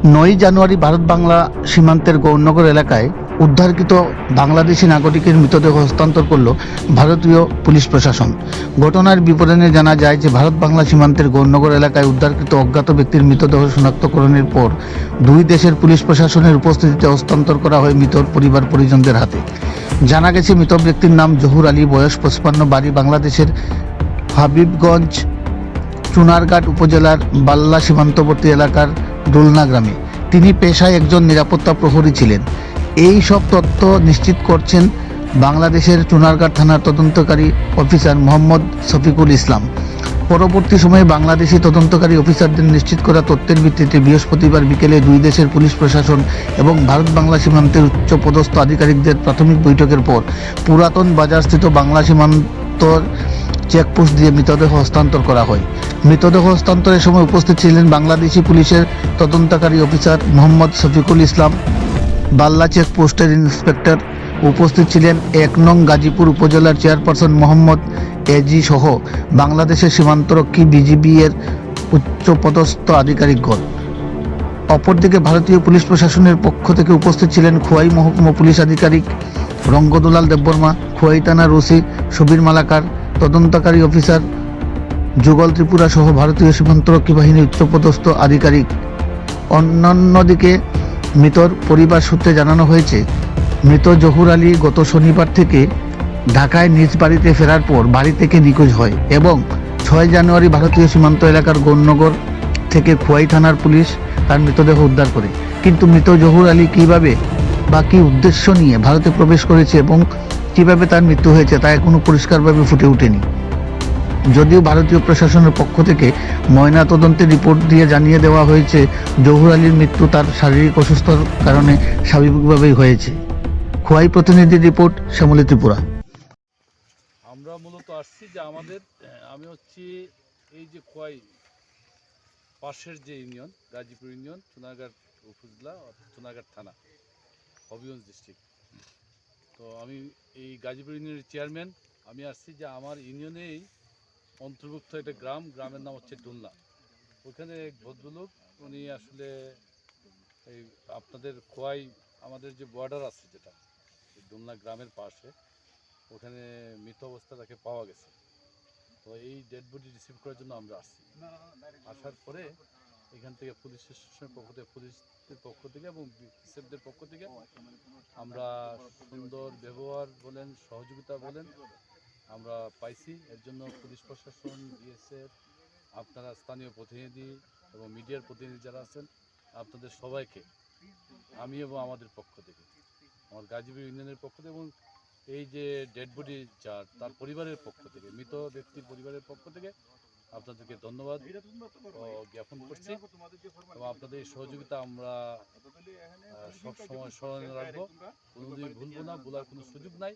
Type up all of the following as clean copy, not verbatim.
9 জানুয়ারি ভারত বাংলা সীমান্তের গৌরনগর এলাকায় উদ্ধারকৃত বাংলাদেশি নাগরিকের মৃতদেহ হস্তান্তর করল ভারতীয় পুলিশ প্রশাসন। ঘটনার বিবরণে জানা যায় যে ভারত বাংলা সীমান্তের গৌরনগর এলাকায় উদ্ধারকৃত অজ্ঞাত ব্যক্তির মৃতদেহ শনাক্তকরণের পর দুই দেশের পুলিশ প্রশাসনের উপস্থিতিতে হস্তান্তর করা হয় মৃতর পরিবার পরিজনদের হাতে। জানা গেছে মৃত ব্যক্তির নাম জহুর আলী, বয়স 55, বাড়ি বাংলাদেশের হাবিবগঞ্জ চুনারঘাট উপজেলার বাল্লা সীমান্তবর্তী এলাকার ডুলনা গ্রামে। তিনি পেশায় একজন নিরাপত্তা প্রহরী ছিলেন। এই সব তথ্য নিশ্চিত করছেন বাংলাদেশের চুনারঘাট থানার তদন্তকারী অফিসার মোহাম্মদ শফিকুল ইসলাম। পরবর্তী সময়ে বাংলাদেশি তদন্তকারী অফিসারদের নিশ্চিত করা তথ্যের ভিত্তিতে বৃহস্পতিবার বিকেলে দুই দেশের পুলিশ প্রশাসন এবং ভারত বাংলা সীমান্তের উচ্চপদস্থ আধিকারিকদের প্রাথমিক বৈঠকের পর পুরাতন বাজারস্থিত বাংলা সীমান্তর চেকপোস্ট দিয়ে মৃতদেহ হস্তান্তর করা হয়। মৃতদেহ হস্তান্তরের সময় উপস্থিত ছিলেন বাংলাদেশি পুলিশের তদন্তকারী অফিসার মোহাম্মদ শফিকুল ইসলাম, বাল্লা চেকপোস্টের ইন্সপেক্টর। উপস্থিত ছিলেন 1 নং গাজীপুর উপজেলার চেয়ারপারসন মোহাম্মদ এজি সহ বাংলাদেশের সীমান্তরক্ষী বিজিবি এর উচ্চপদস্থ আধিকারিকগণ। অপরদিকে ভারতীয় পুলিশ প্রশাসনের পক্ষ থেকে উপস্থিত ছিলেন খোয়াই মহকুমা পুলিশ আধিকারিক রঙ্গদুলাল দেববর্মা, খোয়াই থানার ওসি সুবীর মালাকার, তদন্তকারী অফিসার যুগল ত্রিপুরা সহ ভারতীয় সীমান্তরক্ষী বাহিনীর উচ্চপদস্থ আধিকারিক। অন্যদিকে মৃতর পরিবার সূত্রে জানানো হয়েছে, মৃত জহুর আলী গত শনিবার থেকে ঢাকায় নিজ বাড়িতে ফেরার পর বাড়ি থেকে নিখোঁজ হয় এবং 6 জানুয়ারি ভারতীয় সীমান্ত এলাকার গৌরনগর থেকে খোয়াই থানার পুলিশ তার মৃতদেহ উদ্ধার করে। কিন্তু মৃত জহুর আলী কিভাবে বা কী উদ্দেশ্য নিয়ে ভারতে প্রবেশ করেছে এবং কিভাবে তার মৃত্যু হয়েছে তা এখনো পরিষ্কারভাবে ফুটে ওঠেনি। যদিও ভারতীয় প্রশাসনের পক্ষ থেকে ময়না তদন্তের রিপোর্ট দিয়ে জানিয়ে দেওয়া হয়েছে জহুর আলীর মৃত্যু তার শারীরিক অসুস্থতার কারণে স্বাভাবিকভাবেই হয়েছে। খোয়াই প্রতিনিধির রিপোর্ট, শ্যামলী ত্রিপুরা। আমরা মূলত আসছি যে আমি হচ্ছি এই যে খোয়াই পাশের যে ইউনিয়ন গাজীপুর ইউনিয়ন চুনারঘাট উপজেলা চুনারঘাট থানা হবিগঞ্জ ডিস্ট্রিক্ট। তো আমি এই গাজীপুর ইউনিয়নের চেয়ারম্যান। আমি আসছি যে আমার ইউনিয়নেই অন্তর্ভুক্ত একটা গ্রামের নাম হচ্ছে ডুলনা। ওখানে এক ভদ্রলোক, উনি আসলে এই আপনাদের খোয়াই আমাদের যে বর্ডার আছে যেটা ডুলনা গ্রামের পাশে, ওখানে মৃত অবস্থা তাকে পাওয়া গেছে। তো এই ডেড বডি রিসিভ করার জন্য আমরা আসছি। আসার পরে এখান থেকে পুলিশ স্টেশনের পুলিশের পক্ষ থেকে এবং বিএসএফদের পক্ষ থেকে আমরা সুন্দর ব্যবহার বলেন, সহযোগিতা বলেন আমরা পাইছি। এর জন্য পুলিশ প্রশাসন, বিএসএফ, আপনারা স্থানীয় প্রতিনিধি এবং মিডিয়ার প্রতিনিধি যারা আছেন, আপনাদের সবাইকে আমি এবং আমাদের পক্ষ থেকে, আমার গাজীপুর ইউনিয়নের পক্ষ থেকে এবং এই যে ডেড বডি তার পরিবারের পক্ষ থেকে, মৃত ব্যক্তির পরিবারের পক্ষ থেকে আপনাদেরকে ধন্যবাদ জ্ঞাপন করছি এবং আপনাদের এই সহযোগিতা আমরা সবসময় স্মরণে রাখবো, কোনোদিন ভুলবো না, ভুলার কোনো সুযোগ নাই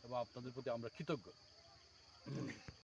এবং আপনাদের প্রতি আমরা কৃতজ্ঞ।